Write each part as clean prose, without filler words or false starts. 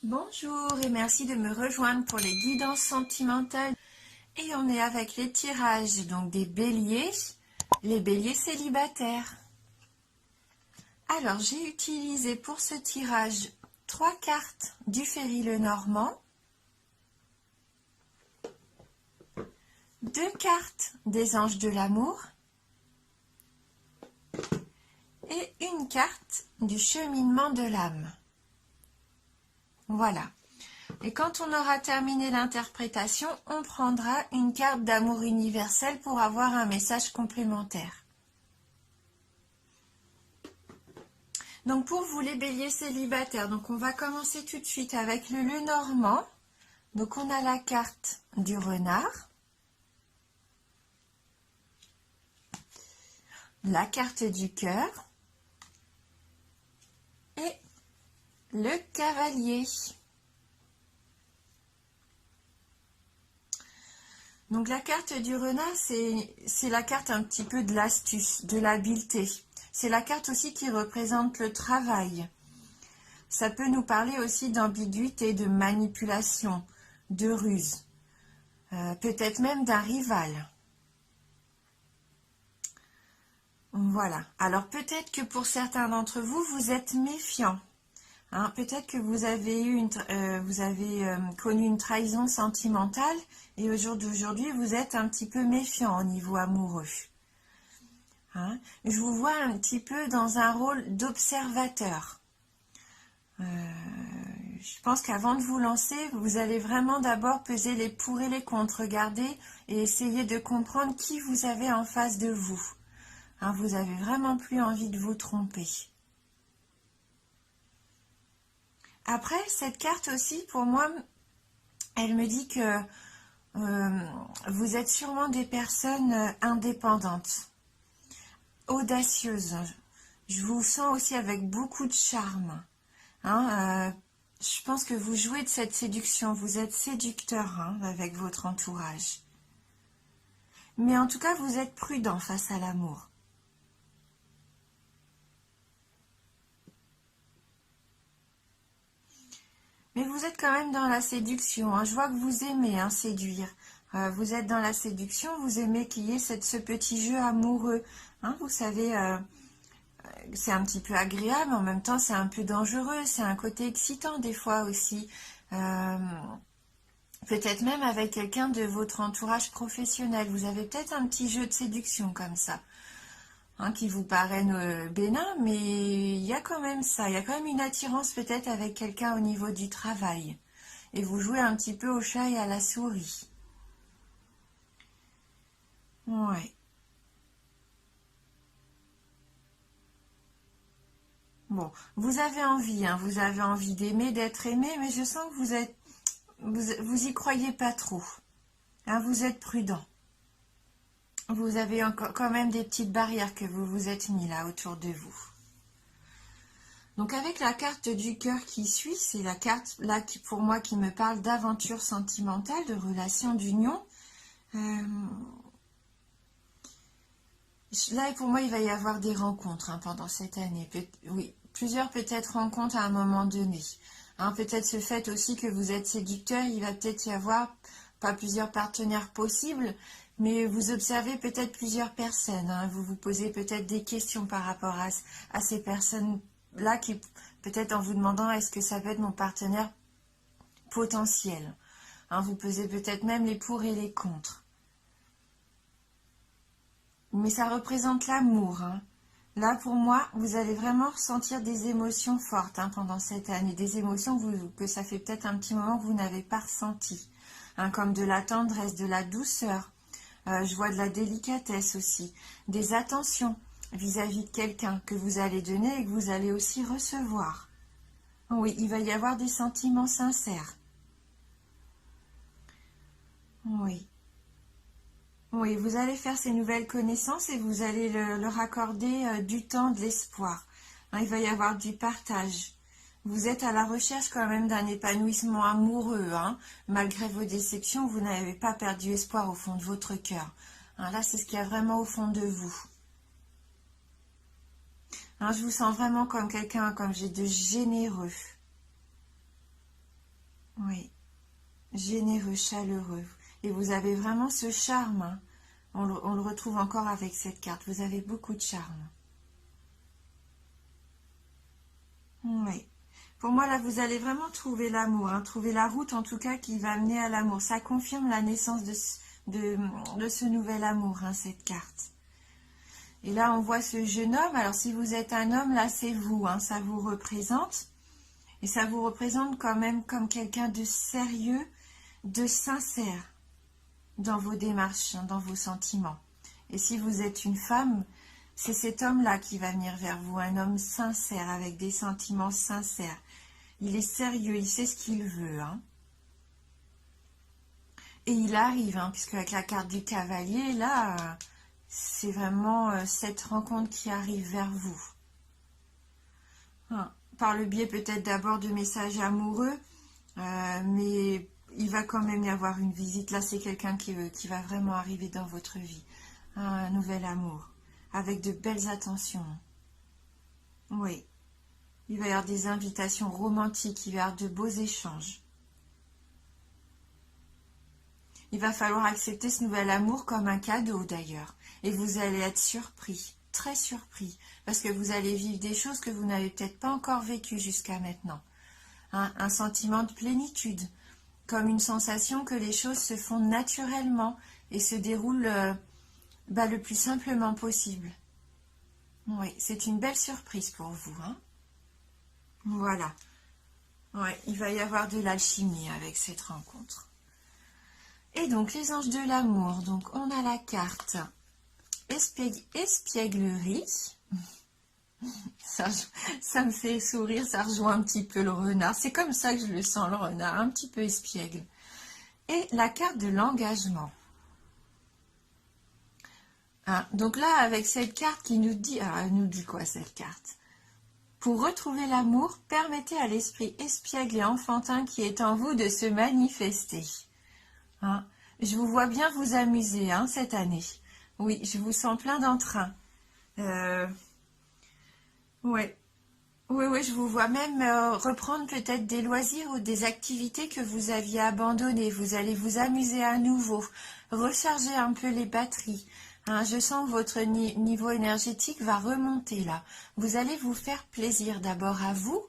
Bonjour et merci de me rejoindre pour les guidances sentimentales. Et on est avec les tirages donc des béliers, les béliers célibataires. Alors j'ai utilisé pour ce tirage 3 cartes du Ferry-Lenormand, 2 cartes des anges de l'amour et une carte du cheminement de l'âme. Voilà. Et quand on aura terminé l'interprétation, on prendra une carte d'amour universel pour avoir un message complémentaire. Donc pour vous les béliers célibataires, donc on va commencer tout de suite avec le Lenormand. Donc on a la carte du renard, la carte du cœur et le cavalier. Donc la carte du renard, c'est la carte un petit peu de l'astuce, de l'habileté. C'est la carte aussi qui représente le travail. Ça peut nous parler aussi d'ambiguïté, de manipulation, de ruse, peut-être même d'un rival. Voilà. Alors peut-être que pour certains d'entre vous, vous êtes méfiants. Hein, peut-être que vous avez connu une trahison sentimentale et au jour d'aujourd'hui, vous êtes un petit peu méfiant au niveau amoureux. Hein, je vous vois un petit peu dans un rôle d'observateur. Je pense qu'avant de vous lancer, vous allez vraiment d'abord peser les pour et les contre, regarder et essayer de comprendre qui vous avez en face de vous. Hein, vous avez vraiment plus envie de vous tromper. Après, cette carte aussi, pour moi, elle me dit que vous êtes sûrement des personnes indépendantes, audacieuses. Je vous sens aussi avec beaucoup de charme. Hein, je pense que vous jouez de cette séduction, vous êtes séducteur avec votre entourage. Mais en tout cas, vous êtes prudent face à l'amour. Mais vous êtes quand même dans la séduction. Hein. Je vois que vous aimez séduire. Vous êtes dans la séduction, vous aimez qu'il y ait ce petit jeu amoureux. Hein, vous savez, c'est un petit peu agréable, en même temps c'est un peu dangereux, c'est un côté excitant des fois aussi. Peut-être même avec quelqu'un de votre entourage professionnel. Vous avez peut-être un petit jeu de séduction comme ça. Hein, qui vous paraît bénin, mais il y a quand même ça, il y a quand même une attirance peut-être avec quelqu'un au niveau du travail. Et vous jouez un petit peu au chat et à la souris. Ouais. Bon, vous avez envie d'aimer, d'être aimé, mais je sens que vous y croyez pas trop. Hein, vous êtes prudent. Vous avez encore quand même des petites barrières que vous vous êtes mis là autour de vous. Donc avec la carte du cœur qui suit, c'est la carte là pour moi qui me parle d'aventure sentimentale, de relation d'union. Là pour moi il va y avoir des rencontres pendant cette année. Oui, plusieurs peut-être rencontres à un moment donné. Hein, peut-être ce fait aussi que vous êtes séducteur, il va peut-être y avoir pas plusieurs partenaires possibles, mais vous observez peut-être plusieurs personnes. Hein, vous vous posez peut-être des questions par rapport à ces personnes-là qui peut-être en vous demandant est-ce que ça peut être mon partenaire potentiel. Hein, vous pesez peut-être même les pour et les contre. Mais ça représente l'amour. Hein. Là, pour moi, vous allez vraiment ressentir des émotions fortes pendant cette année. Des émotions que ça fait peut-être un petit moment que vous n'avez pas ressenties. Hein, comme de la tendresse, de la douceur. Je vois de la délicatesse aussi. Des attentions vis-à-vis de quelqu'un que vous allez donner et que vous allez aussi recevoir. Oui, il va y avoir des sentiments sincères. Oui. Oui, vous allez faire ces nouvelles connaissances et vous allez leur accorder du temps, de l'espoir. Hein, il va y avoir du partage. Vous êtes à la recherche quand même d'un épanouissement amoureux. Hein. Malgré vos déceptions, vous n'avez pas perdu espoir au fond de votre cœur. Hein, là, c'est ce qu'il y a vraiment au fond de vous. Hein, je vous sens vraiment comme quelqu'un, comme j'ai de généreux. Oui, généreux, chaleureux. Et vous avez vraiment ce charme, hein. On le retrouve encore avec cette carte. Vous avez beaucoup de charme. Oui. Pour moi, là, vous allez vraiment trouver l'amour, hein, trouver la route, en tout cas, qui va mener à l'amour. Ça confirme la naissance de ce nouvel amour, hein, cette carte. Et là, on voit ce jeune homme. Alors, si vous êtes un homme, là, c'est vous, hein, ça vous représente. Et ça vous représente quand même comme quelqu'un de sérieux, de sincère dans vos démarches, hein, dans vos sentiments. Et si vous êtes une femme, c'est cet homme-là qui va venir vers vous, un homme sincère, avec des sentiments sincères. Il est sérieux, il sait ce qu'il veut, hein. Et il arrive, hein, puisque avec la carte du cavalier, là, c'est vraiment cette rencontre qui arrive vers vous. Hein. Par le biais peut-être d'abord de messages amoureux, mais il va quand même y avoir une visite. Là, c'est quelqu'un qui va vraiment arriver dans votre vie. Un nouvel amour, avec de belles attentions. Oui. Il va y avoir des invitations romantiques, il va y avoir de beaux échanges. Il va falloir accepter ce nouvel amour comme un cadeau d'ailleurs. Et vous allez être surpris, très surpris, parce que vous allez vivre des choses que vous n'avez peut-être pas encore vécues jusqu'à maintenant. Un sentiment de plénitude, comme une sensation que les choses se font naturellement et se déroulent le plus simplement possible. Oui, c'est une belle surprise pour vous, hein. Voilà. Ouais, il va y avoir de l'alchimie avec cette rencontre. Et donc, les anges de l'amour. Donc, on a la carte espièglerie. Ça me fait sourire, ça rejoint un petit peu le renard. C'est comme ça que je le sens, le renard, un petit peu espiègle. Et la carte de l'engagement. Hein, donc là, avec cette carte qui nous dit... Alors, elle nous dit quoi, cette carte? Pour retrouver l'amour, permettez à l'esprit espiègle et enfantin qui est en vous de se manifester. Hein, je vous vois bien vous amuser, hein, cette année. Oui, je vous sens plein d'entrain. Ouais. Oui, je vous vois même reprendre peut-être des loisirs ou des activités que vous aviez abandonnées. Vous allez vous amuser à nouveau, recharger un peu les batteries. Hein, je sens que votre niveau énergétique va remonter là. Vous allez vous faire plaisir d'abord à vous,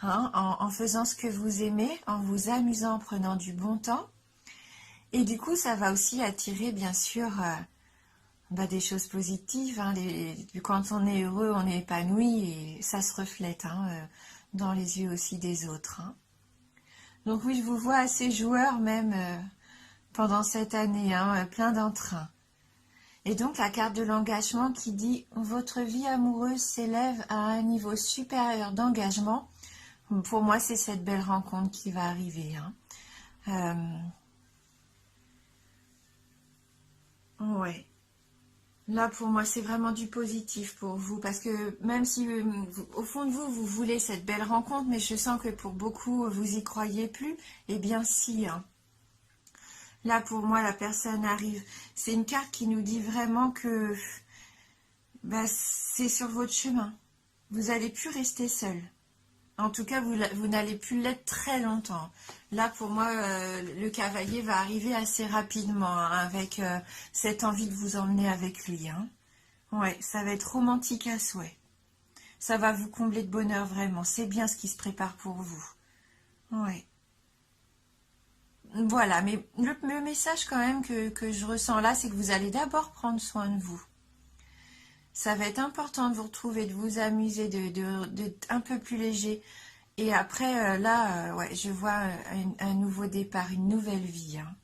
hein, en faisant ce que vous aimez, en vous amusant, en prenant du bon temps. Et du coup, ça va aussi attirer bien sûr des choses positives. Hein, quand on est heureux, on est épanoui et ça se reflète, hein, dans les yeux aussi des autres. Hein. Donc oui, je vous vois assez joueur même pendant cette année, hein, plein d'entrain. Et donc la carte de l'engagement qui dit « Votre vie amoureuse s'élève à un niveau supérieur d'engagement ». Pour moi, c'est cette belle rencontre qui va arriver. Hein. Ouais. Là, pour moi, c'est vraiment du positif pour vous, parce que même si, au fond de vous, vous voulez cette belle rencontre, mais je sens que pour beaucoup, vous y croyez plus, eh bien si, hein. Là, pour moi, la personne arrive. C'est une carte qui nous dit vraiment que c'est sur votre chemin. Vous n'allez plus rester seul. En tout cas, vous n'allez plus l'être très longtemps. Là, pour moi, le cavalier va arriver assez rapidement, hein, avec cette envie de vous emmener avec lui. Hein. Ouais, ça va être romantique à souhait. Ça va vous combler de bonheur, vraiment. C'est bien ce qui se prépare pour vous. Ouais. Voilà, mais le message quand même que je ressens là, c'est que vous allez d'abord prendre soin de vous. Ça va être important de vous retrouver, de vous amuser, de un peu plus léger. Et après, ouais, je vois un nouveau départ, une nouvelle vie. Hein.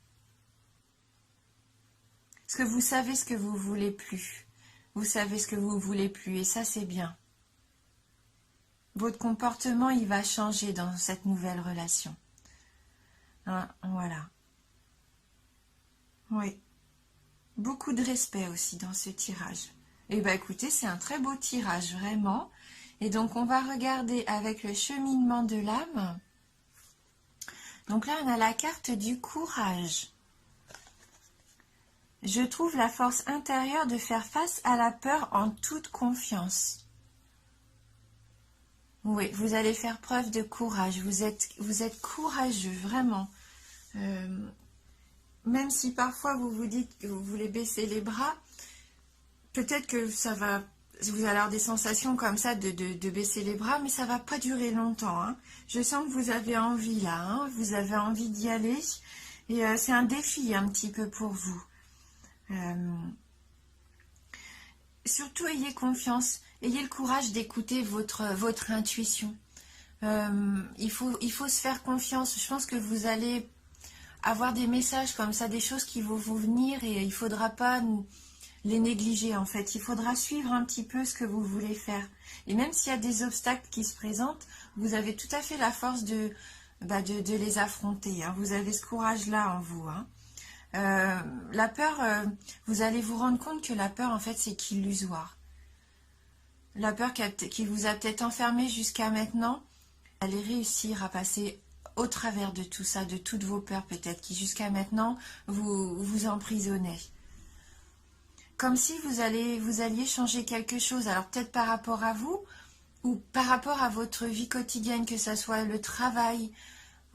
Parce que vous savez ce que vous voulez plus. Vous savez ce que vous voulez plus. Et ça, c'est bien. Votre comportement, il va changer dans cette nouvelle relation. Hein, voilà. Oui. Beaucoup de respect aussi dans ce tirage. Et bien, écoutez, c'est un très beau tirage, vraiment. Et donc, on va regarder avec le cheminement de l'âme. Donc là, on a la carte du courage. Je trouve la force intérieure de faire face à la peur en toute confiance. Oui, vous allez faire preuve de courage. Vous êtes courageux, vraiment. Même si parfois vous vous dites que vous voulez baisser les bras, peut-être que ça va, vous allez avoir des sensations comme ça de baisser les bras, mais ça va pas durer longtemps, hein. Je sens que vous avez envie là, hein. Vous avez envie d'y aller. Et c'est un défi un petit peu pour vous. Surtout, ayez confiance. Ayez le courage d'écouter votre intuition. Il faut se faire confiance. Je pense que vous allez avoir des messages comme ça, des choses qui vont vous venir et il ne faudra pas les négliger en fait. Il faudra suivre un petit peu ce que vous voulez faire. Et même s'il y a des obstacles qui se présentent, vous avez tout à fait la force de les affronter, hein. Vous avez ce courage-là en vous, hein. La peur, vous allez vous rendre compte que la peur en fait c'est qu'illusoire. La peur qui vous a peut-être enfermé jusqu'à maintenant, allez réussir à passer au travers de tout ça, de toutes vos peurs peut-être, qui jusqu'à maintenant vous emprisonnaient. Comme si vous alliez changer quelque chose, alors peut-être par rapport à vous, ou par rapport à votre vie quotidienne, que ce soit le travail,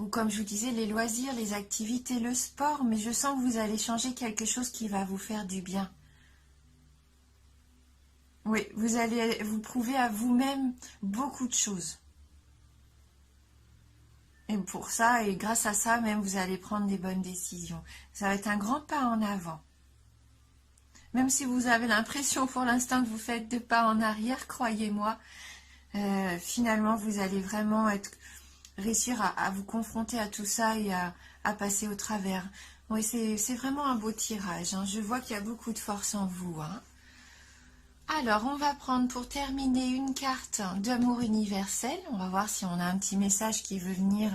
ou comme je vous disais, les loisirs, les activités, le sport, mais je sens que vous allez changer quelque chose qui va vous faire du bien. Oui, vous allez vous prouver à vous-même beaucoup de choses. Et pour ça, et grâce à ça, même, vous allez prendre des bonnes décisions. Ça va être un grand pas en avant. Même si vous avez l'impression pour l'instant que vous faites 2 pas en arrière, croyez-moi, finalement, vous allez vraiment réussir à vous confronter à tout ça et à passer au travers. Oui, c'est vraiment un beau tirage, hein. Je vois qu'il y a beaucoup de force en vous, hein. Alors, on va prendre pour terminer une carte d'amour universel. On va voir si on a un petit message qui veut venir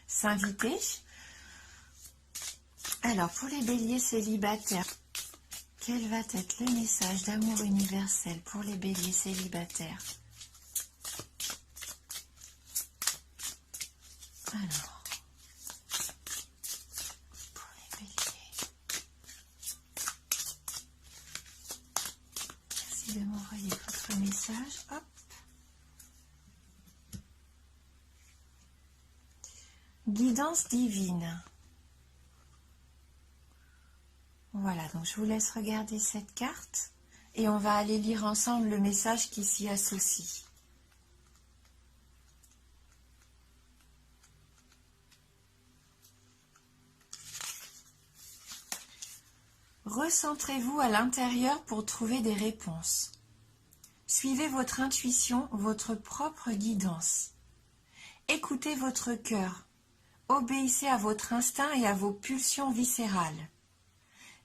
s'inviter. Alors, pour les béliers célibataires, quel va être le message d'amour universel pour les béliers célibataires? Alors, pour les béliers, merci de m'envoyer votre message. Hop. Guidance divine. Voilà, donc je vous laisse regarder cette carte et on va aller lire ensemble le message qui s'y associe. Recentrez-vous à l'intérieur pour trouver des réponses. Suivez votre intuition, votre propre guidance. Écoutez votre cœur. Obéissez à votre instinct et à vos pulsions viscérales.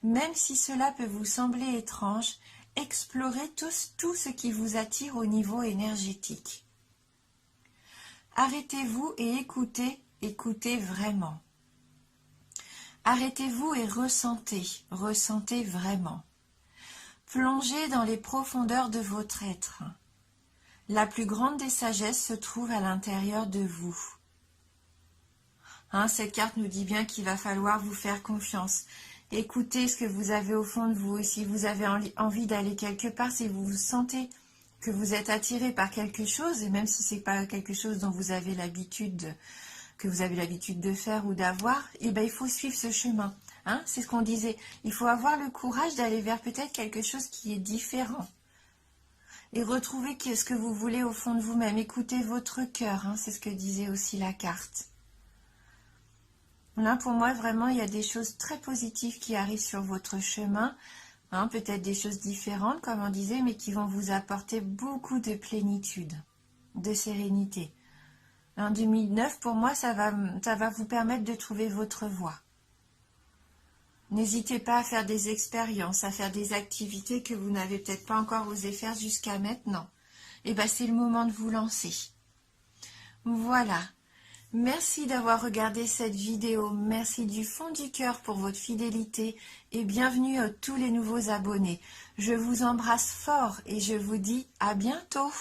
Même si cela peut vous sembler étrange, explorez tout ce qui vous attire au niveau énergétique. Arrêtez-vous et écoutez vraiment. Arrêtez-vous et ressentez vraiment. Plongez dans les profondeurs de votre être. La plus grande des sagesses se trouve à l'intérieur de vous. Hein, cette carte nous dit bien qu'il va falloir vous faire confiance. Écoutez ce que vous avez au fond de vous. Et si vous avez envie d'aller quelque part, si vous sentez que vous êtes attiré par quelque chose, et même si ce n'est pas quelque chose dont vous avez l'habitude de faire ou d'avoir, eh ben, il faut suivre ce chemin. Hein, c'est ce qu'on disait. Il faut avoir le courage d'aller vers peut-être quelque chose qui est différent. Et retrouver ce que vous voulez au fond de vous-même. Écoutez votre cœur, hein, c'est ce que disait aussi la carte. Là, pour moi, vraiment, il y a des choses très positives qui arrivent sur votre chemin. Hein, peut-être des choses différentes, comme on disait, mais qui vont vous apporter beaucoup de plénitude, de sérénité. En 2009, pour moi, ça va vous permettre de trouver votre voie. N'hésitez pas à faire des expériences, à faire des activités que vous n'avez peut-être pas encore osé faire jusqu'à maintenant. Et bien, c'est le moment de vous lancer. Voilà. Merci d'avoir regardé cette vidéo. Merci du fond du cœur pour votre fidélité et bienvenue à tous les nouveaux abonnés. Je vous embrasse fort et je vous dis à bientôt.